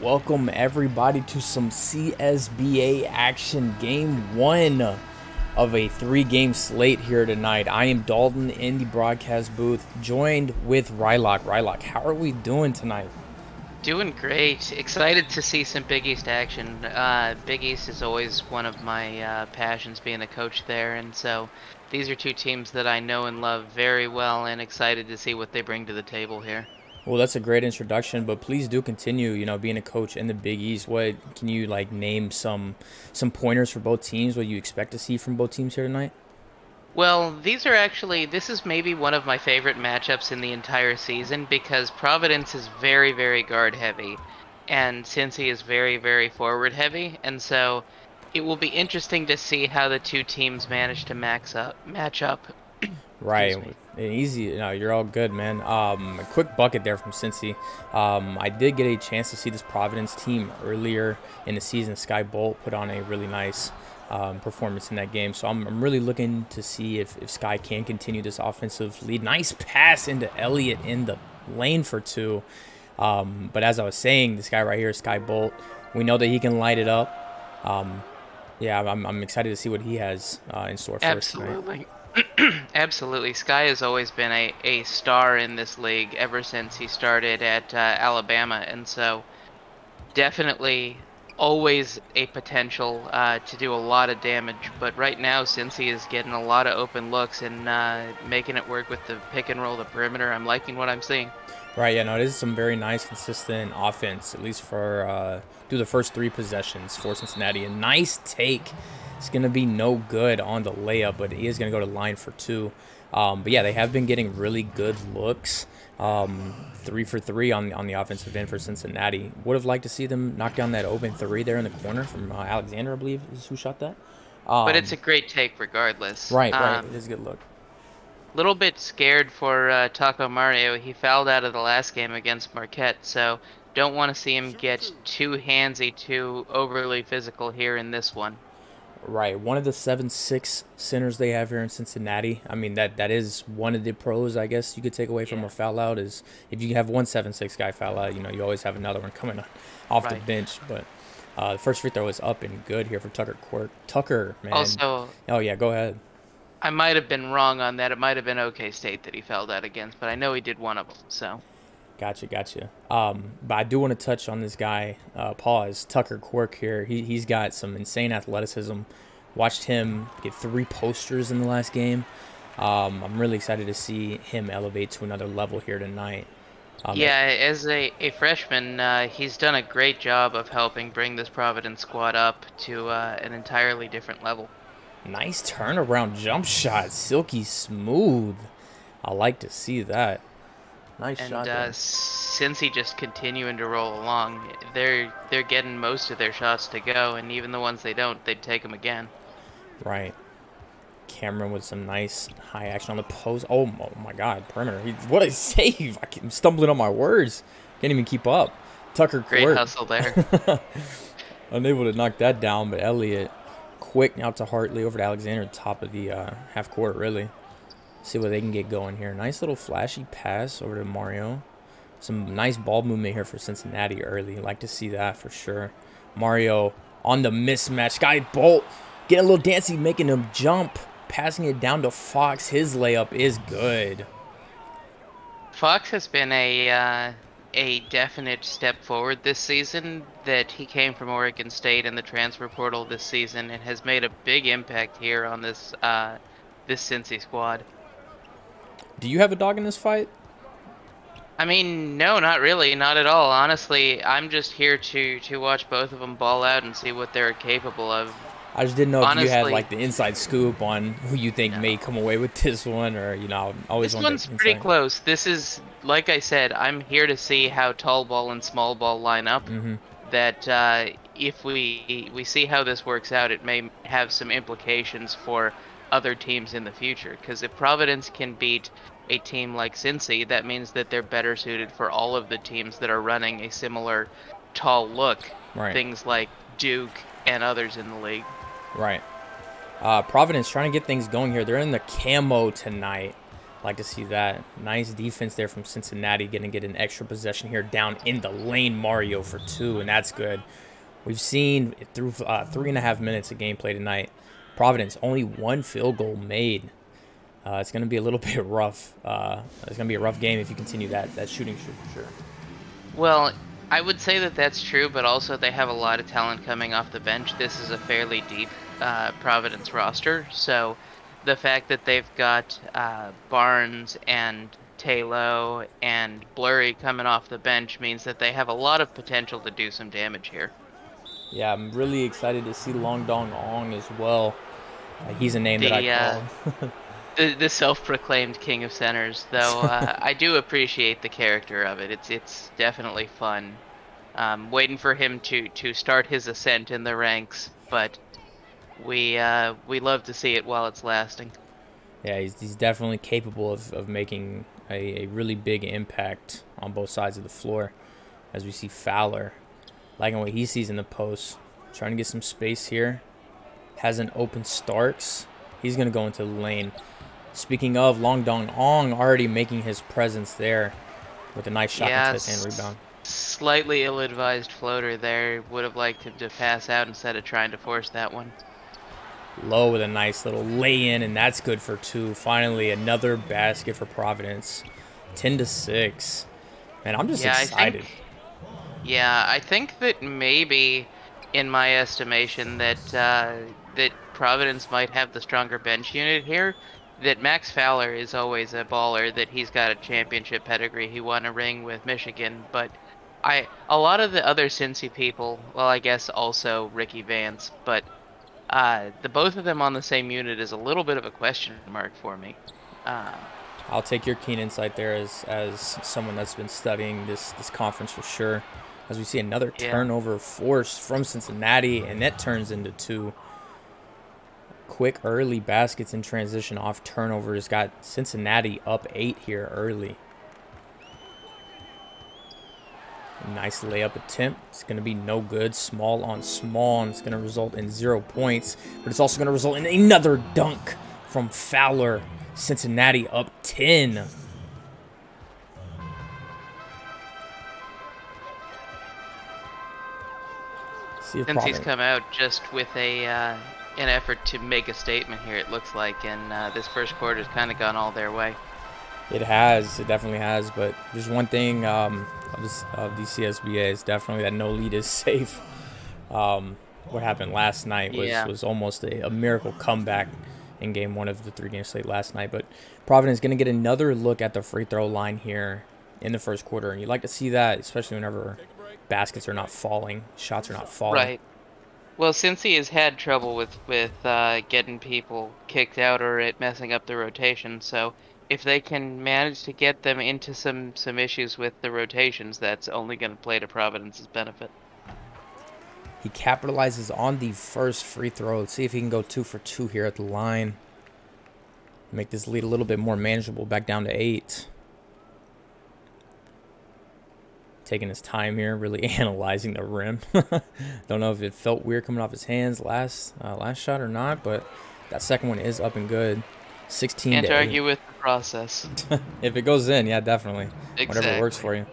welcome everybody to some CSBA action. Game one of a three-game slate here tonight. I am Dalton in the broadcast booth, joined with Rylock. Rylock, how are we doing tonight? Doing great. Excited to see some Big East action. Big East is always one of my passions, being a coach there, and so these are two teams that I know and love very well, and excited to see what they bring to the table here. Well, that's a great introduction, but please do continue, being a coach in the Big East. What can you name some pointers for both teams, what you expect to see from both teams here tonight? Well, this is maybe one of my favorite matchups in the entire season because Providence is very, very guard heavy, and Cincy is very, very forward heavy, and so it will be interesting to see how the two teams manage to match up. Right. Excuse me. Easy. No, you're all good, man. A quick bucket there from Cincy. I did get a chance to see this Providence team earlier in the season. Sky Bolt put on a really nice performance in that game. So I'm really looking to see if Sky can continue this offensive lead. Nice pass into Elliott in the lane for two. But as I was saying, this guy right here, Sky Bolt, we know that he can light it up. Yeah, I'm excited to see what he has in store for us tonight. Absolutely. Absolutely. Sky has always been a star in this league ever since he started at Alabama, and so definitely always a potential to do a lot of damage. But right now, since he is getting a lot of open looks and making it work with the pick and roll, the perimeter, I'm liking what I'm seeing. Right, yeah, no, it is some very nice, consistent offense, at least for through the first three possessions for Cincinnati. A nice take. It's going to be no good on the layup, but he is going to go to line for two. But yeah, they have been getting really good looks. 3 for 3 on the offensive end for Cincinnati. Would have liked to see them knock down that open three there in the corner from Alexander, I believe, is who shot that. But it's Um, a great take regardless. right, it is a good look. Little bit scared for Taco Mario. He fouled out of the last game against Marquette, so don't want to see him get too handsy, too overly physical here in this one. Right, one of the 7-6 centers they have here in Cincinnati. I mean that is one of the pros I guess you could take away from Yeah, a foul out is if you have one 7-6 guy foul out, you always have another one coming off the right. bench. But the first free throw was up and good here for Tucker Court. Tucker, man. Also, Oh yeah, go ahead. I might have been wrong on that. It might have been OK State that he fouled out against, but I know he did one of them. So Gotcha. But I do want to touch on this guy. Pause. Tucker Quirk here. He's got some insane athleticism. Watched him get 3 posters in the last game. I'm really excited to see him elevate to another level here tonight. Um, yeah, as a freshman, he's done a great job of helping bring this Providence squad up to an entirely different level. Nice turnaround jump shot, silky smooth. I like to see that. Nice And shot there. since he just continuing to roll along, they're getting most of their shots to go, and even the ones they don't, they'd take them again. Right. Cameron with some nice high action on the post. Oh my God, perimeter. What a save! I'm stumbling on my words. Can't even keep up. Tucker Great Court hustle there. unable to knock that down, but Elliott quick out to Hartley over to Alexander, top of the half court. Really see what they can get going here. Nice little flashy pass over to Mario. Some nice ball movement here for Cincinnati early. Like to see that for sure. Mario on the mismatch. Sky Bolt getting a little dancy, making him jump. Passing it down to Fox. His layup is good. Fox has been a definite step forward this season. That he came from Oregon State in the transfer portal this season and has made a big impact here on this Cincy squad. Do you have a dog in this fight? I mean, no, not really, not at all. Honestly, I'm just here to watch both of them ball out and see what they're capable of. I just didn't know if you had Honestly, the inside scoop on who you think may no. come away with this one, or I always This want one's the pretty insight. close. This is, like I said, I'm here to see how tall ball and small ball line up. Mm-hmm. That if we see how this works out, it may have some implications for other teams in the future. Because if Providence can beat a team like Cincy, that means that they're better suited for all of the teams that are running a similar tall look. Right, Things like Duke and others in the league. right. Providence trying to get things going here. They're in the camo tonight. Like to see that. Nice defense there from Cincinnati. Going to get an extra possession here down in the lane. Mario for 2, and that's good. We've seen through 3.5 minutes of gameplay tonight, Providence only 1 field goal made. It's going to be a little bit rough. It's going to be a rough game if you continue that shooting streak for sure. Well, I would say that that's true, but also they have a lot of talent coming off the bench. This is a fairly deep Providence roster, so the fact that they've got Barnes and Taylo and Blurry coming off the bench means that they have a lot of potential to do some damage here. Yeah, I'm really excited to see Long Dong Ong as well. He's a name that I The called. the self-proclaimed king of centers, though. I do appreciate the character of it. It's definitely fun. Waiting for him to start his ascent in the ranks, but we love to see it while it's lasting. Yeah, he's definitely capable of making a really big impact on both sides of the floor. As we see Fowler, liking what he sees in the post, trying to get some space here. Has an open Starks. He's going to go into the lane. Speaking of, Long Dong Ong already making his presence there with a nice shot Yeah, contest and rebound. slightly ill-advised floater there. Would have liked him to pass out instead of trying to force that one. Low with a nice little lay-in, and that's good for 2. Finally, another basket for Providence. 10-6. Man, I'm just Yeah, excited. I think that maybe, in my estimation, that Providence might have the stronger bench unit here. That Max Fowler is always a baller. That he's got a championship pedigree. He won a ring with Michigan, but a lot of the other Cincy people, well, I guess also Ricky Vance, but the both of them on the same unit is a little bit of a question mark for me. Um, I'll take your keen insight there as someone that's been studying this conference for sure. As we see another yeah. turnover forced from Cincinnati, and that turns into 2. Quick early baskets in transition off turnovers. Got Cincinnati up 8 here early. Nice layup attempt. It's going to be no good. Small on small, and it's going to result in 0 points. But it's also going to result in another dunk from Fowler. Cincinnati up 10. Since he's come out just with an effort to make a statement here, it looks like, and this first quarter's kind of gone all their way. It has. It definitely has. But there's one thing of the CSBA is definitely that no lead is safe. What happened last night was almost a miracle comeback in game 1 of the 3-game slate last night. But Providence going to get another look at the free throw line here in the first quarter. And you like to see that, especially whenever baskets are not falling, shots are not falling. Right. Well, since he has had trouble with getting people kicked out or it messing up the rotation, so if they can manage to get them into some issues with the rotations, that's only going to play to Providence's benefit. He capitalizes on the first free throw. Let's see if he can go 2 for 2 here at the line. Make this lead a little bit more manageable, back down to 8. Taking his time here, really analyzing the rim. Don't know if it felt weird coming off his hands last shot or not, but that second one is up and good. 16 Can't to 8. argue with the process. If it goes in, yeah, definitely. Exactly. Whatever works for you.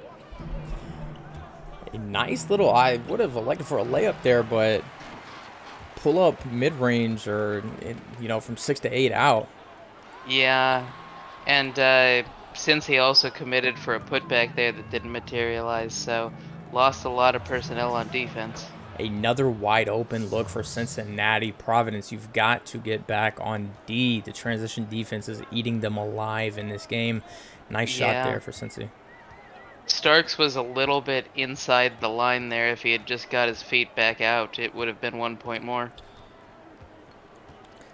A nice little, I would have elected for a layup there, but pull up mid-range or, from 6 to 8 out. Yeah, and since he also committed for a putback there that didn't materialize, so lost a lot of personnel on defense. Another wide open look for Cincinnati. Providence, you've got to get back on D. The transition defense is eating them alive in this game. Nice shot there for Cincy. Starks was a little bit inside the line there. If he had just got his feet back out, it would have been 1 point more.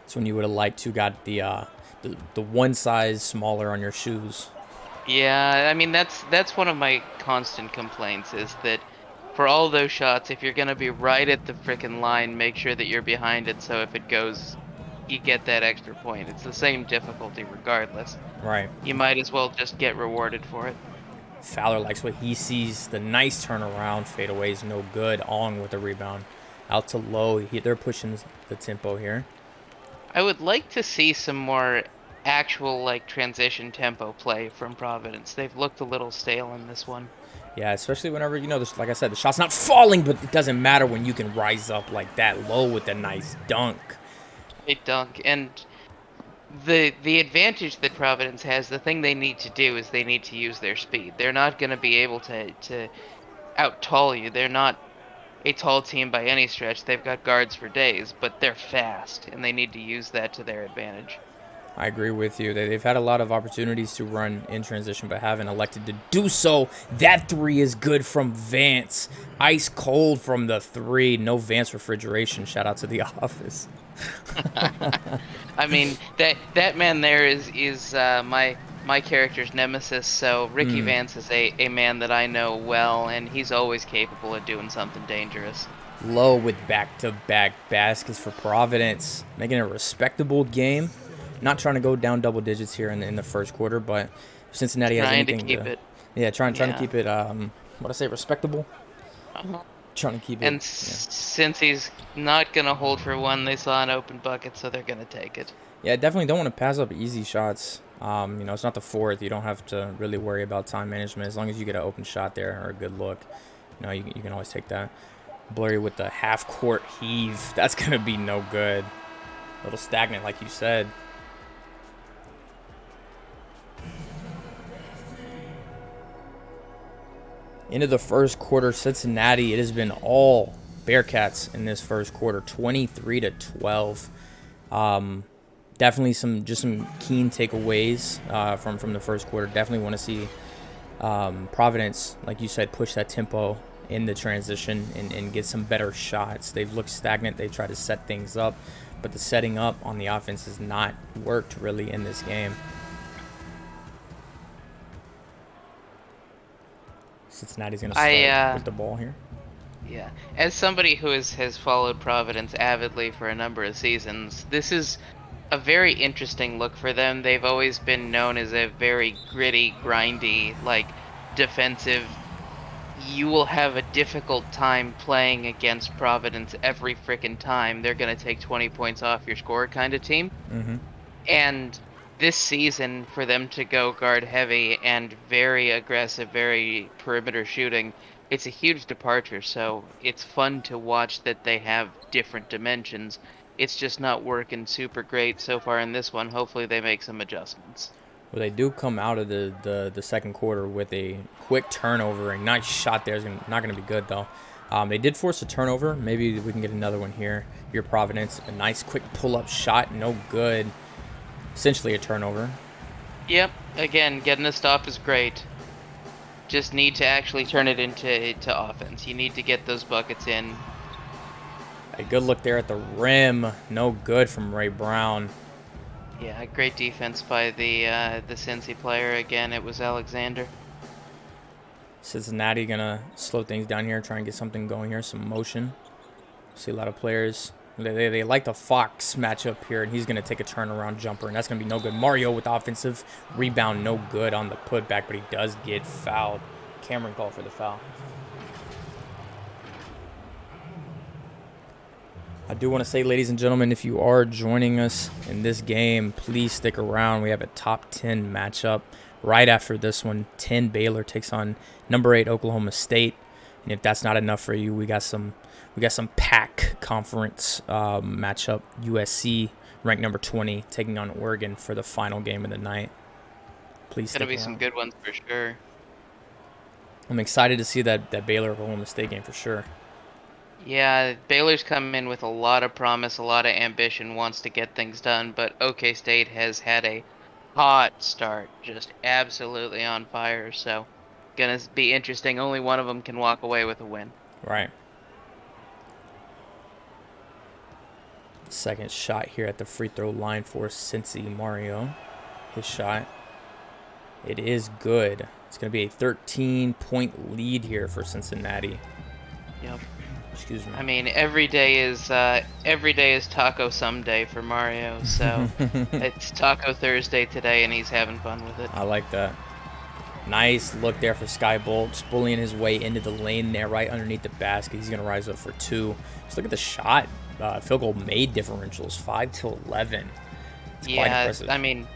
That's when you would have liked to got the one size smaller on your shoes. Yeah, I mean that's one of my constant complaints is that for all those shots, if you're gonna be right at the frickin' line, make sure that you're behind it. So if it goes, you get that extra point. It's the same difficulty regardless. Right. You might as well just get rewarded for it. Fowler likes what he sees. The nice turnaround fadeaway is no good. Ong with the rebound. Out to low. They're pushing the tempo here. I would like to see some more actual like transition tempo play from Providence. They've looked a little stale in this one. Yeah, especially whenever, like I said, the shot's not falling, but it doesn't matter when you can rise up like that low with a nice dunk. They dunk, and the advantage that Providence has, the thing they need to do is they need to use their speed. They're not going to be able to out tall you. They're not a tall team by any stretch. They've got guards for days, but they're fast, and they need to use that to their advantage. I agree with you. They've had a lot of opportunities to run in transition, but haven't elected to do so. That three is good from Vance. Ice cold from the three. No Vance refrigeration. Shout out to the office. I mean, that man there is my character's nemesis. So Ricky Vance is a man that I know well, and he's always capable of doing something dangerous. Low with back-to-back baskets for Providence. Making a respectable game. Not trying to go down double digits here in the first quarter, but if Cincinnati has Trying to anything keep it. yeah, trying Yeah. to keep it what I say, respectable. Uh-huh. Trying to keep it. And Yeah. since he's not gonna hold for one, they saw an open bucket, so they're gonna take it. Yeah, definitely don't want to pass up easy shots. It's not the fourth. You don't have to really worry about time management as long as you get an open shot there or a good look. You can always take that. Blurry with the half court heave. That's gonna be no good. A little stagnant, like you said. Into the first quarter, Cincinnati. It has been all Bearcats in this first quarter, 23-12. Definitely some keen takeaways from the first quarter. Definitely want to see Providence, like you said, push that tempo in the transition and get some better shots. They've looked stagnant. They've tried to set things up, but the setting up on the offense has not worked really in this game. Cincinnati's going to start with the ball here. Yeah. As somebody who has followed Providence avidly for a number of seasons, this is a very interesting look for them. They've always been known as a very gritty, grindy, like defensive. You will have a difficult time playing against Providence every freaking time. They're going to take 20 points off your score kind of team. Mm-hmm. And this season, for them to go guard heavy and very aggressive, very perimeter shooting, it's a huge departure. So it's fun to watch that they have different dimensions. It's just not working super great so far in this one. Hopefully they make some adjustments. Well, they do come out of the second quarter with a quick turnover. A nice shot there is not going to be good, though. They did force a turnover. Maybe we can get another one here. Your Providence, a nice quick pull-up shot, no good. Essentially a turnover. Yep. Again, getting a stop is great. Just need to actually turn it into offense. You need to get those buckets in. A good look there at the rim. No good from Ray Brown. Yeah, great defense by the Cincy player. Again, it was Alexander. Cincinnati gonna slow things down here, try and get something going here, some motion. See a lot of players. They like the Fox matchup here, and he's gonna take a turnaround jumper, and that's gonna be no good. Mario with the offensive rebound, no good on the putback, but he does get fouled. Cameron called for the foul. I do want to say, ladies and gentlemen, if you are joining us in this game, please stick around. We have a top 10 matchup right after this one. 10 Baylor takes on number 8 Oklahoma State, and if that's not enough for you, we got some PAC conference matchup. USC ranked number 20 taking on Oregon for the final game of the night. Please stick around. Gonna be some good ones for sure. I'm excited to see that Baylor Oklahoma State game for sure. Yeah, Baylor's come in with a lot of promise, a lot of ambition, wants to get things done, but OK State has had a hot start, just absolutely on fire, so gonna be interesting. Only one of them can walk away with a win. Right. Second shot here at the free throw line for Cincy. Mario. His shot. It is good. It's going to be a 13-point lead here for Cincinnati. Yep. Excuse me. I mean, every day is Taco Someday for Mario, so it's Taco Thursday today, and he's having fun with it. I like that. Nice look there for Sky Bolt, just bullying his way into the lane there, right underneath the basket. He's going to rise up for 2. Just look at the shot. Field goal made differentials, 5-11. It's quite impressive. I mean,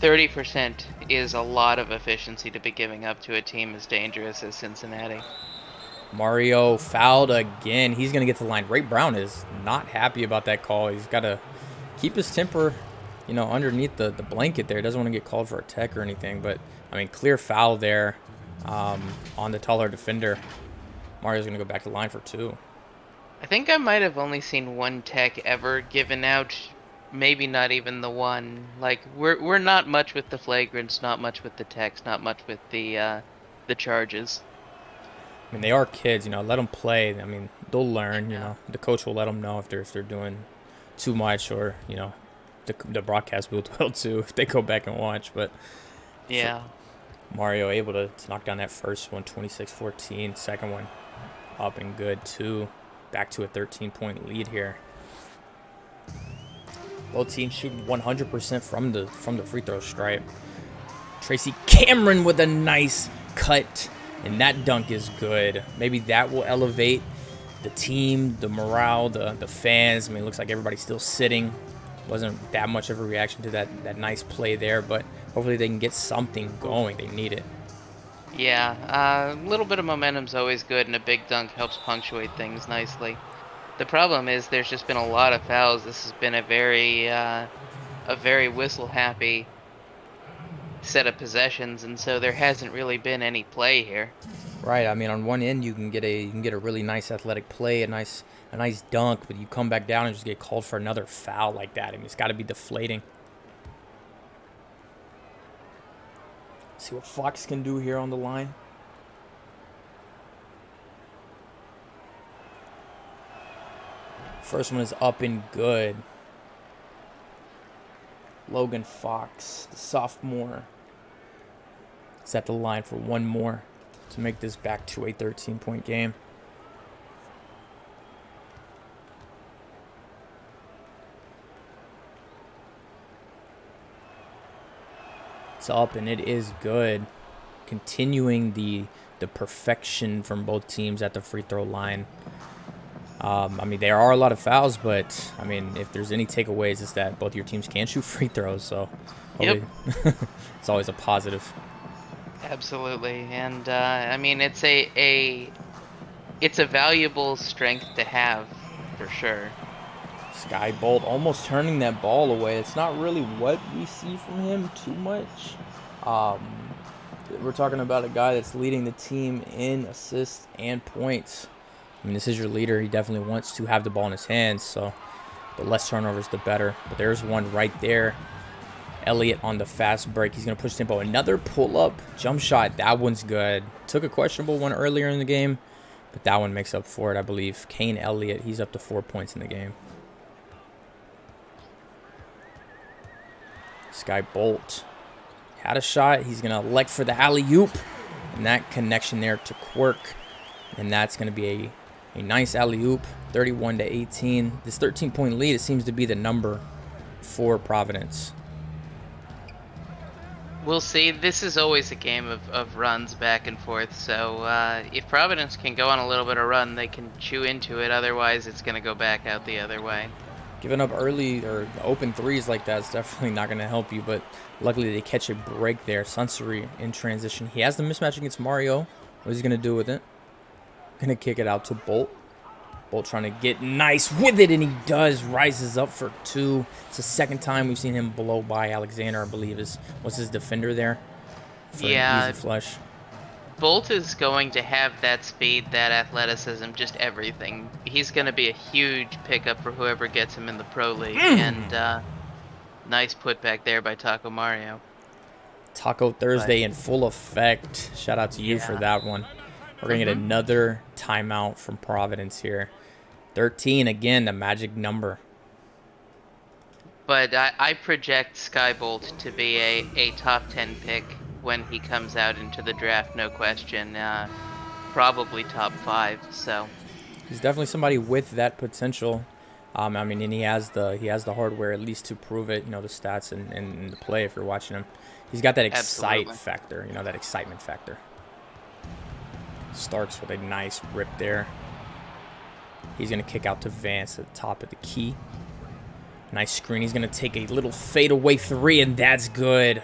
30% is a lot of efficiency to be giving up to a team as dangerous as Cincinnati. Mario fouled again. He's going to get to the line. Ray Brown is not happy about that call. He's got to keep his temper, underneath the blanket there. Doesn't want to get called for a tech or anything. But, I mean, clear foul there on the taller defender. Mario's going to go back to the line for 2. I think I might have only seen one tech ever given out. Maybe not even the one. Like we're not much with the flagrants, not much with the techs, not much with the charges. I mean, they are kids, let them play. I mean, they'll learn, Yeah. The coach will let them know if they're doing too much or, the broadcast will too if they go back and watch. But Yeah. Mario able to knock down that first one, 26-14. Second one up and good, too. Back to a 13-point lead here. Both teams shooting 100% from the free throw stripe. Tracy Cameron with a nice cut, and that dunk is good. Maybe that will elevate the team, the morale, the fans. I mean, it looks like everybody's still sitting. Wasn't that much of a reaction to that nice play there, but hopefully they can get something going. They need it. Yeah, a little bit of momentum's always good, and a big dunk helps punctuate things nicely. The problem is there's just been a lot of fouls. This has been a very whistle-happy set of possessions, and so there hasn't really been any play here. Right. I mean, on one end you can get a really nice athletic play, a nice dunk, but you come back down and just get called for another foul like that. I mean, it's got to be deflating. See what Fox can do here on the line. First one is up and good. Logan Fox, the sophomore, is at the line for one more to make this back to a 13-point game. It's up and it is good. Continuing the perfection from both teams at the free throw line. I mean, there are a lot of fouls, but, I mean, if there's any takeaways, it's that both your teams can shoot free throws, so Yep. it's always a positive. Absolutely, and I mean it's a valuable strength to have, for sure. Sky Bolt almost turning that ball away. It's not really what we see from him too much. We're talking about a guy that's leading the team in assists and points. I mean, this is your leader. He definitely wants to have the ball in his hands, so the less turnovers, the better. But there's one right there. Elliott on the fast break. He's going to push tempo. Another pull-up jump shot. That one's good. Took a questionable one earlier in the game, but that one makes up for it, I believe. Kane Elliott, he's up to 4 points in the game. Sky Bolt had a shot. He's going to elect for the alley-oop. And that connection there to Quirk. And that's going to be a nice alley-oop, 31-18. This 13-point lead, it seems to be the number for Providence. We'll see. This is always a game of runs back and forth, so if Providence can go on a little bit of run, they can chew into it. Otherwise, it's going to go back out the other way. Giving up early or open threes like that is definitely not going to help you, but luckily they catch a break there. Sunseri in transition. He has the mismatch against Mario. What is he going to do with it? Going to kick it out to Bolt. Bolt trying to get nice with it, and he does. Rises up for 2. It's the second time we've seen him blow by Alexander, I believe, was his defender there. For an easy flush. Bolt is going to have that speed, that athleticism, just everything. He's going to be a huge pickup for whoever gets him in the Pro League. And nice putback there by Taco Mario. Taco Thursday in full effect. Shout out to you for that one. We're going to get another timeout from Providence here. 13, again, the magic number. But I project Skybolt to be a top 10 pick when he comes out into the draft, no question. Probably top 5, so. He's definitely somebody with that potential. I mean, and he has the hardware at least to prove it, the stats and the play if you're watching him. He's got that excitement factor, that excitement factor. Starks with a nice rip there. He's going to kick out to Vance at the top of the key. Nice screen. He's going to take a little fadeaway three, and that's good.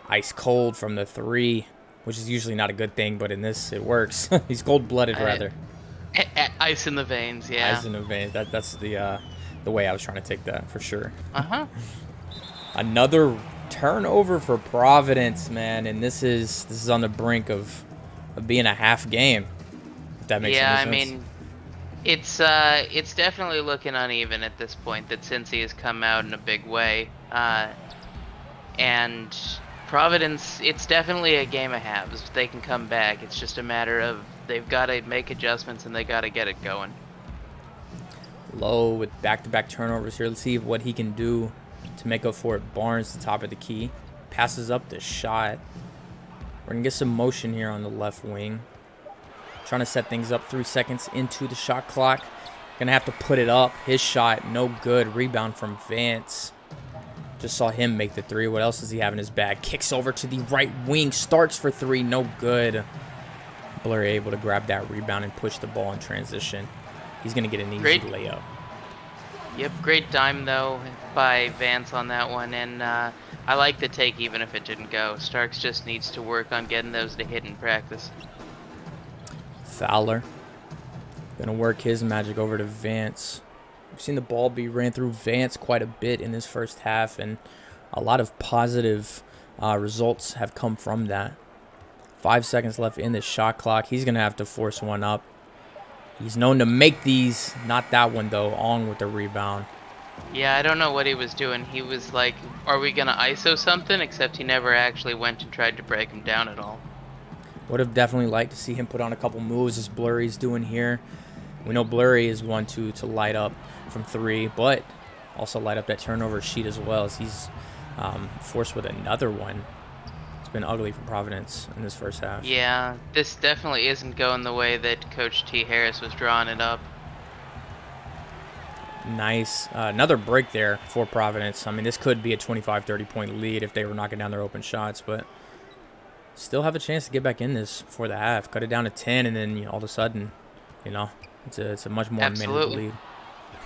Ice cold from the three, which is usually not a good thing, but in this, it works. He's cold-blooded, rather. Ice in the veins, yeah. Ice in the veins. That's the way I was trying to take that, for sure. Uh-huh. Another turnover for Providence, man, and this is on the brink of being a half game, if that makes any sense. Yeah, I mean, it's definitely looking uneven at this point that Cincy has come out in a big way. And Providence, it's definitely a game of halves. They can come back. It's just a matter of they've got to make adjustments and they got to get it going. Low with back-to-back turnovers here. Let's see what he can do to make up for it. Barnes, the top of the key. Passes up the shot. We're going to get some motion here on the left wing. Trying to set things up 3 seconds into the shot clock. Going to have to put it up. His shot, no good. Rebound from Vance. Just saw him make the three. What else does he have in his bag? Kicks over to the right wing. Starts for three. No good. Blurry able to grab that rebound and push the ball in transition. He's going to get an easy layup. Yep, great dime, though, by Vance on that one. And I like the take even if it didn't go. Starks just needs to work on getting those to hit in practice. Fowler. Going to work his magic over to Vance. We've seen the ball be ran through Vance quite a bit in this first half, and a lot of positive results have come from that. 5 seconds left in the shot clock. He's going to have to force one up. He's known to make these. Not that one, though. On with the rebound. Yeah, I don't know what he was doing. He was like, are we going to ISO something? Except he never actually went and tried to break him down at all. Would have definitely liked to see him put on a couple moves as Blurry's doing here. We know Blurry is one to light up from three, but also light up that turnover sheet as well as he's forced with another one. It's been ugly for Providence in this first half. Yeah, this definitely isn't going the way that Coach T. Harris was drawing it up. Nice. Another break there for Providence. I mean, this could be a 25-30 point lead if they were knocking down their open shots, but still have a chance to get back in this before the half. Cut it down to 10, and then all of a sudden, it's a much more manageable lead.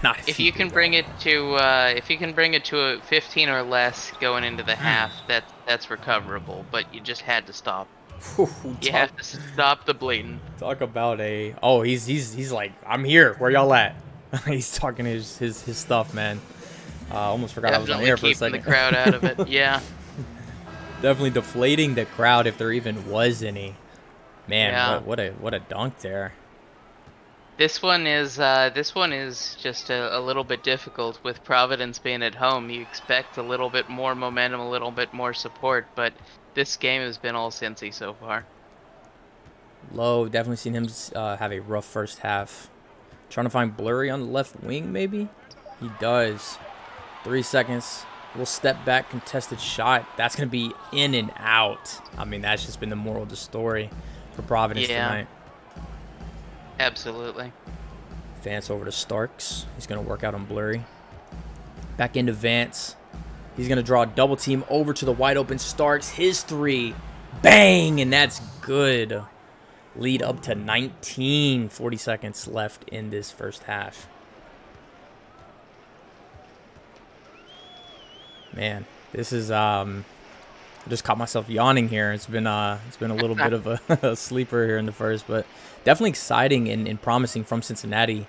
Not if you can bring it to a 15 or less going into the half, that's recoverable. But you just had to stop. You have to stop the bleeding. Talk about he's like, I'm here. Where y'all at? He's talking his stuff, man. Almost forgot Definitely I was on air for a second. Keeping the crowd out of it. Yeah. Definitely deflating the crowd if there even was any. Man, yeah. what a dunk there. This one is just a little bit difficult with Providence being at home. You expect a little bit more momentum, a little bit more support, but this game has been all Cincy so far. Low, definitely seen him have a rough first half. Trying to find Blurry on the left wing, maybe? He does. 3 seconds. Little step back, contested shot. That's going to be in and out. I mean, that's just been the moral of the story for Providence tonight. Absolutely. Vance over to Starks. He's going to work out on Blurry. Back into Vance. He's going to draw a double team over to the wide open Starks. His three. Bang! And that's good. Lead up to 19. 40 seconds left in this first half. Man, this is I just caught myself yawning here. It's been a little bit of a sleeper here in the first, but definitely exciting and promising from Cincinnati,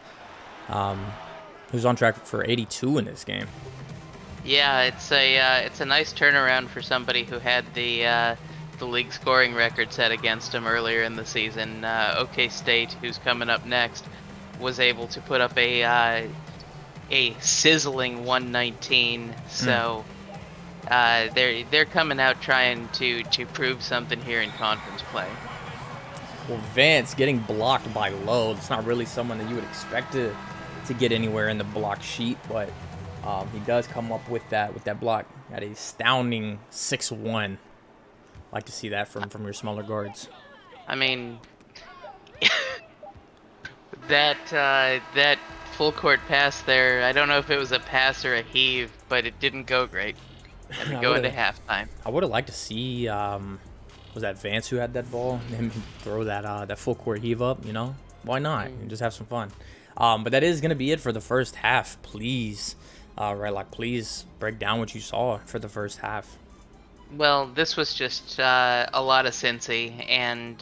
who's on track for 82 in this game. Yeah, it's a nice turnaround for somebody who had the league scoring record set against him earlier in the season. OK State, who's coming up next, was able to put up a sizzling 119. So they're coming out trying to prove something here in conference play. Well, Vance getting blocked by Lowe. It's not really someone that you would expect to get anywhere in the block sheet, but he does come up with that block at a astounding 6'1". Like to see that from your smaller guards. I mean, that full court pass there, I don't know if it was a pass or a heave, but it didn't go great. Had to go into halftime. I would have liked to see, was that Vance who had that ball? Him throw that full court heave up, Why not? And just have some fun. But that is going to be it for the first half. Please Right, like please break down what you saw for the first half. Well, this was just a lot of Cincy, and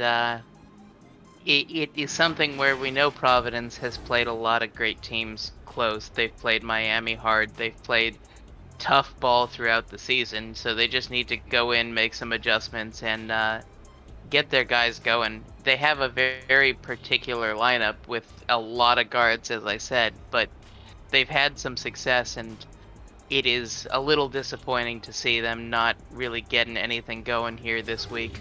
it is something where we know Providence has played a lot of great teams close. They've played Miami hard. They've played tough ball throughout the season, so they just need to go in, make some adjustments, and get their guys going. They have a very particular lineup with a lot of guards, as I said, but they've had some success, and it is a little disappointing to see them not really getting anything going here this week.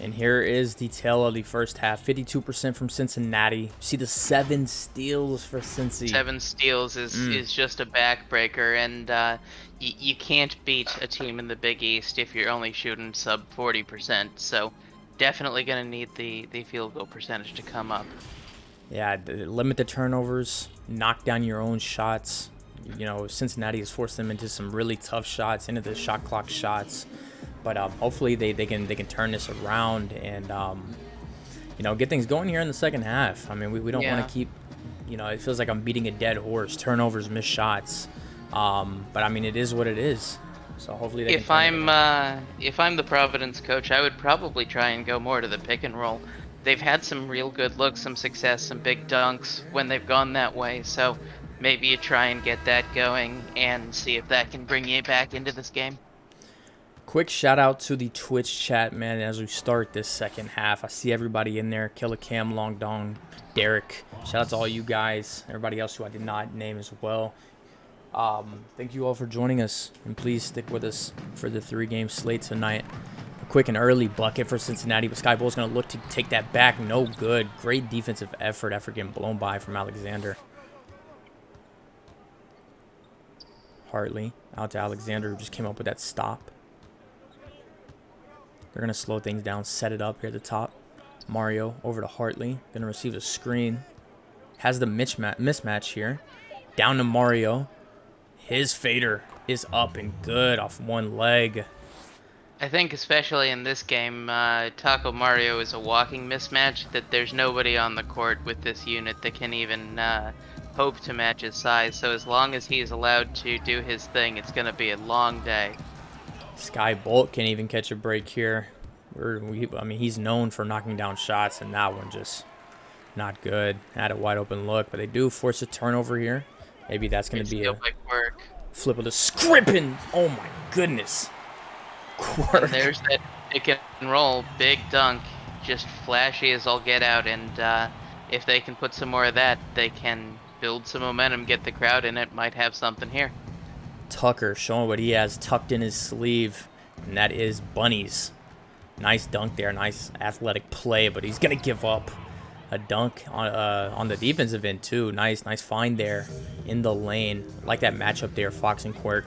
And here is the tail of the first half. 52% from Cincinnati. See the 7 steals for Cincy. 7 steals is just a backbreaker, and you can't beat a team in the Big East if you're only shooting sub 40%. So definitely going to need the field goal percentage to come up. Yeah, limit the turnovers, knock down your own shots. You know, Cincinnati has forced them into some really tough shots, into the shot clock shots. But hopefully they can turn this around and get things going here in the second half. I mean, we don't want to keep, it feels like I'm beating a dead horse. Turnovers, missed shots. But I mean, it is what it is. So hopefully they if I'm the Providence coach, I would probably try and go more to the pick and roll. They've had some real good looks, some success, some big dunks when they've gone that way. So maybe you try and get that going and see if that can bring you back into this game. Quick shout out to the Twitch chat, man, as we start this second half. I see everybody in there. Killer Cam, Long Dong, Derek. Shout out to all you guys. Everybody else who I did not name as well. Thank you all for joining us. And please stick with us for the 3-game slate tonight. A quick and early bucket for Cincinnati, but Sky Bull's going to look to take that back. No good. Great defensive effort after getting blown by from Alexander. Hartley out to Alexander, who just came up with that stop. They're going to slow things down, set it up here at the top. Mario over to Hartley. Going to receive a screen. Has the mismatch here. Down to Mario. His fader is up and good off one leg. I think especially in this game, Taco Mario is a walking mismatch, that there's nobody on the court with this unit that can even hope to match his size. So as long as he's allowed to do his thing, it's going to be a long day. Sky Bolt can't even catch a break here. I mean, he's known for knocking down shots, and that one just not good. Had a wide open look, but they do force a turnover here. Maybe that's going to be a flip of the script, and oh my goodness. And there's that pick and roll, big dunk, just flashy as all get out, and if they can put some more of that, they can build some momentum, get the crowd in it, might have something here. Tucker showing what he has tucked in his sleeve, and that is bunnies. Nice dunk there, nice athletic play, but he's going to give up a dunk on the defensive end too. Nice find there in the lane. Like that matchup there, Fox and Quirk,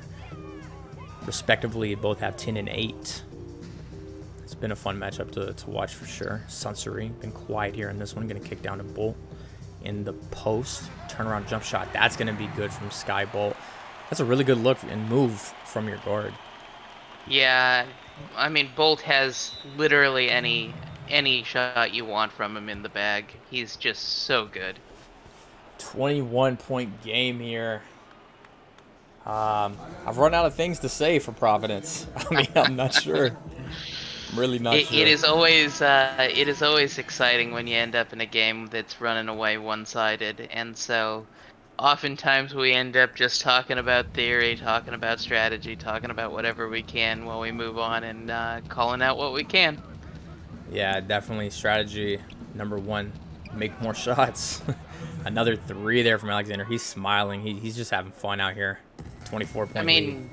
respectively, both have 10 and 8. It's been a fun matchup to watch for sure. Sunsery been quiet here in this one. Going to kick down to Bolt in the post. Turnaround jump shot. That's going to be good from Sky Bolt. That's a really good look and move from your guard. Yeah, I mean, Bolt has literally any shot you want from him in the bag. He's just so good. 21-point game here. I've run out of things to say for Providence. I mean, I'm not sure. I'm really not sure. It is always exciting when you end up in a game that's running away one-sided, and so oftentimes we end up just talking about theory, talking about strategy, talking about whatever we can while we move on and calling out what we can. Yeah, definitely strategy number 1. Make more shots. Another 3 there from Alexander. He's smiling. He's just having fun out here. 24-point I mean,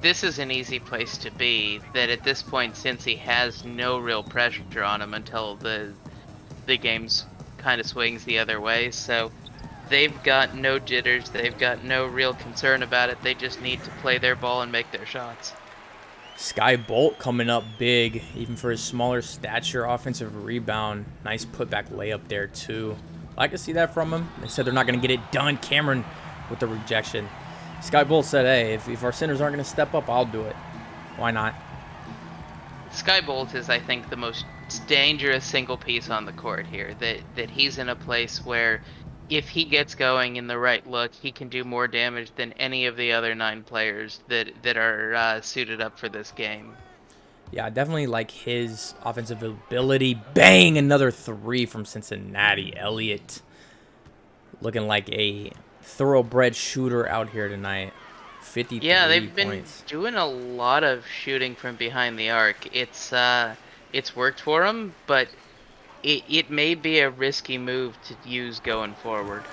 this is an easy place to be. That at this point, since he has no real pressure on him until the game's kind of swings the other way, so they've got no jitters. They've got no real concern about it. They just need to play their ball and make their shots. Sky Bolt coming up big, even for his smaller stature. Offensive rebound. Nice putback layup there, too. I like to see that from him. They said they're not going to get it done. Cameron with the rejection. Sky Bolt said, hey, if our centers aren't going to step up, I'll do it. Why not? Sky Bolt is, I think, the most dangerous single piece on the court here. That he's in a place where if he gets going in the right look, he can do more damage than any of the other 9 players that are suited up for this game. Yeah, I definitely like his offensive ability. Bang! Another three from Cincinnati. Elliott looking like a thoroughbred shooter out here tonight. Yeah, 53 they've been points. doing a lot of shooting from behind the arc. It's worked for him, but it may be a risky move to use going forward.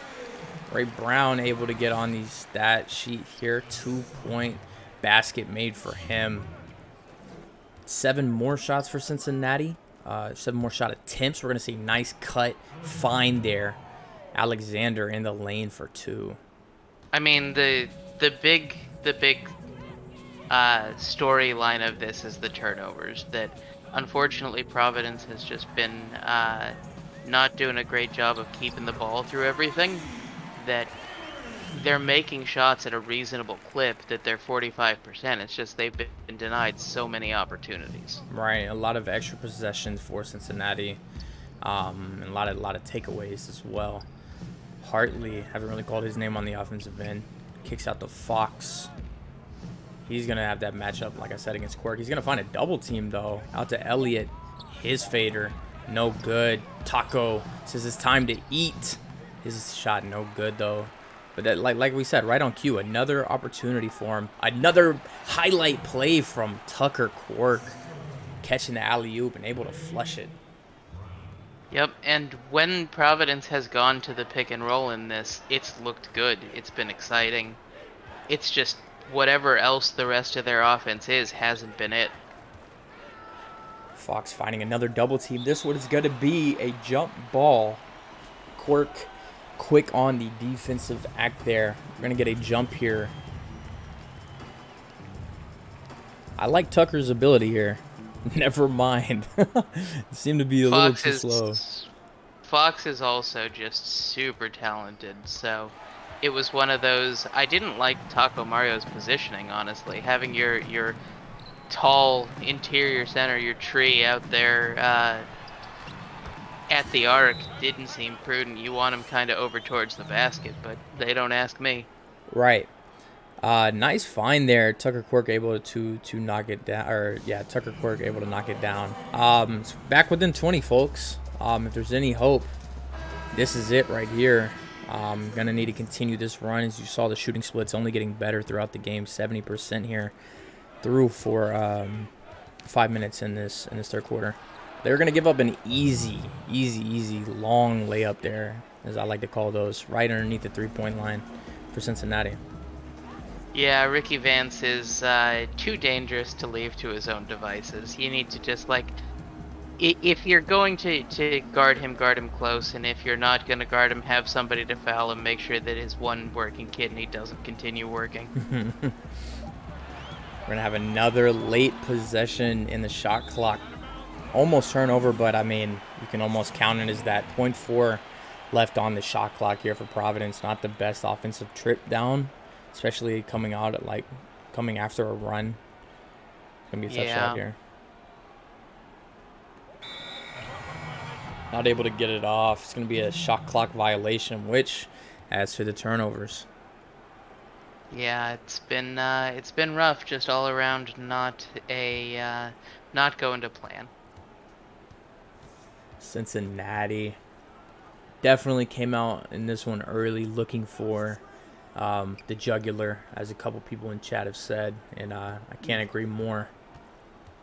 Ray Brown able to get on the stat sheet here. 2-point basket made for him. 7 more shots for Cincinnati. 7 more shot attempts. We're going to see nice cut find there. Alexander in the lane for 2. I mean, the big storyline of this is the turnovers that unfortunately Providence has just been not doing a great job of keeping the ball through everything. That they're making shots at a reasonable clip, that they're 45%. It's just they've been denied so many opportunities. Right, a lot of extra possessions for Cincinnati, and a lot of takeaways as well. Hartley, haven't really called his name on the offensive end, kicks out to Fox. He's gonna have that matchup, like I said, against Quirk. He's gonna find a double team though. Out to Elliott, his fader, no good. Taco says it's time to eat. His shot, no good though. But that, like we said, right on cue, another opportunity for him. Another highlight play from Tucker Quirk, catching the alley oop and able to flush it. Yep, and when Providence has gone to the pick and roll in this, it's looked good. It's been exciting. It's just whatever else the rest of their offense is hasn't been it. Fox finding another double team. This one is going to be a jump ball. Quirk quick on the defensive act there. We're going to get a jump here. I like Tucker's ability here. Never mind. Seemed to be a little Fox too slow. is also just super talented. So it was one of those. I didn't like Taco Mario's positioning, honestly. Having your tall interior center, your tree out there at the arc didn't seem prudent. You want him kind of over towards the basket, but they don't ask me. Right. Nice find there. Tucker Quirk able to knock it down. Or yeah, Tucker Quirk able to knock it down. It's back within 20, folks. If there's any hope, this is it right here. Gonna need to continue this run. As you saw, the shooting split's only getting better throughout the game. 70% here through for 5 minutes in this third quarter. They're gonna give up an easy long layup there, as I like to call those, right underneath the 3-point line for Cincinnati. Yeah, Ricky Vance is too dangerous to leave to his own devices. You need to just if you're going to guard him close, and if you're not going to guard him, have somebody to foul him. Make sure that his one working kidney doesn't continue working. We're gonna have another late possession in the shot clock. Almost turnover, but I mean, you can almost count it as that. .4 left on the shot clock here for Providence. Not the best offensive trip down, especially coming after a run. It's gonna be a tough shot here. Not able to get it off. It's gonna be a shot clock violation, which adds to the turnovers. Yeah, it's been rough just all around. Not going to plan. Cincinnati definitely came out in this one early, looking for the jugular, as a couple people in chat have said, and I can't agree more.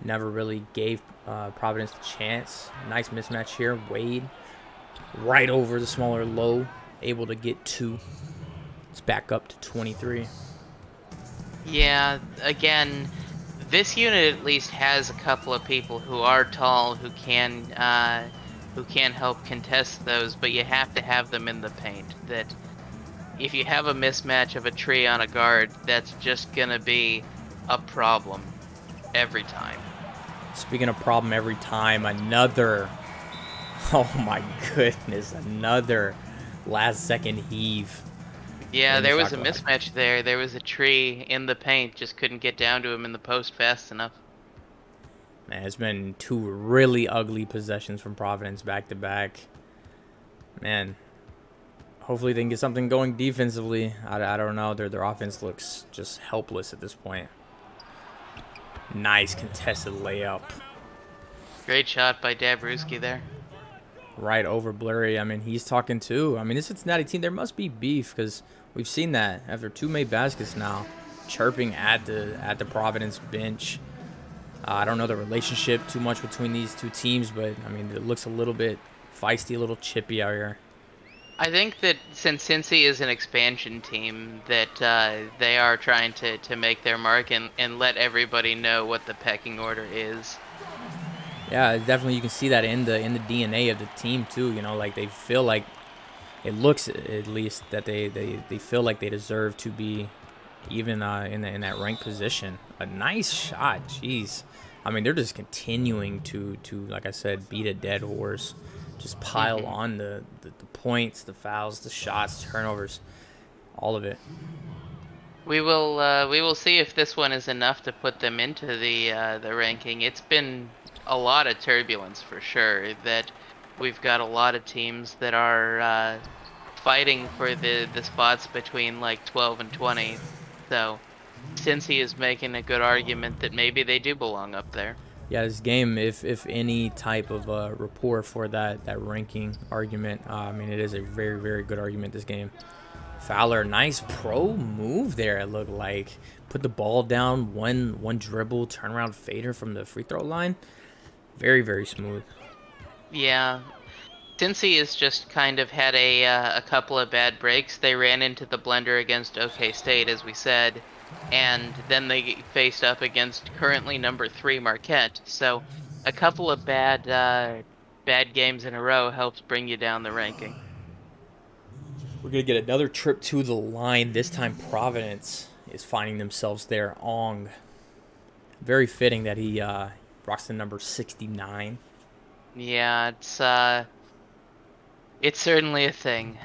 Never really gave Providence a chance. Nice mismatch here. Wade right over the smaller low, able to get 2. It's back up to 23. Yeah, again, this unit at least has a couple of people who are tall who can help contest those, but you have to have them in the paint. That if you have a mismatch of a tree on a guard, that's just gonna be a problem every time. Speaking of problem every time, another, oh my goodness, another last second heave. Yeah, In the there was shot a clock. mismatch there. There was a tree in the paint, just couldn't get down to him in the post fast enough. Man, it's been 2 really ugly possessions from Providence back to back. Man, Hopefully they can get something going defensively. I don't know. Their offense looks just helpless at this point. Nice contested layup. Great shot by Dabrowski there. Right over Blurry. I mean, he's talking too. I mean, this Cincinnati team, there must be beef because we've seen that after 2 made baskets now, chirping at the Providence bench. I don't know the relationship too much between these two teams, but I mean, it looks a little bit feisty, a little chippy out here. I think that since Cincy is an expansion team, that they are trying to make their mark and let everybody know what the pecking order is. Yeah, definitely you can see that in the DNA of the team too. You know, like they feel like it looks at least that they feel like they deserve to be even in that ranked position. A nice shot, jeez. I mean, they're just continuing to like I said, beat a dead horse. Just pile on the points, the fouls, the shots, turnovers, all of it. We will see if this one is enough to put them into the ranking. It's been a lot of turbulence for sure. That we've got a lot of teams that are fighting for the spots between like 12 and 20. So Cincy is making a good argument that maybe they do belong up there. Yeah, this game, if any type of rapport for that ranking argument, I mean, it is a very, very good argument, this game. Fowler, nice pro move there, it looked like. Put the ball down, one dribble, turnaround fader from the free throw line. Very, very smooth. Yeah, Cincy has just kind of had a couple of bad breaks. They ran into the blender against OK State, as we said, and then they faced up against currently number 3 Marquette. So a couple of bad games in a row helps bring you down the ranking. We're going to get another trip to the line. This time Providence is finding themselves there. Ong. Very fitting that he rocks the number 69. Yeah, it's certainly a thing.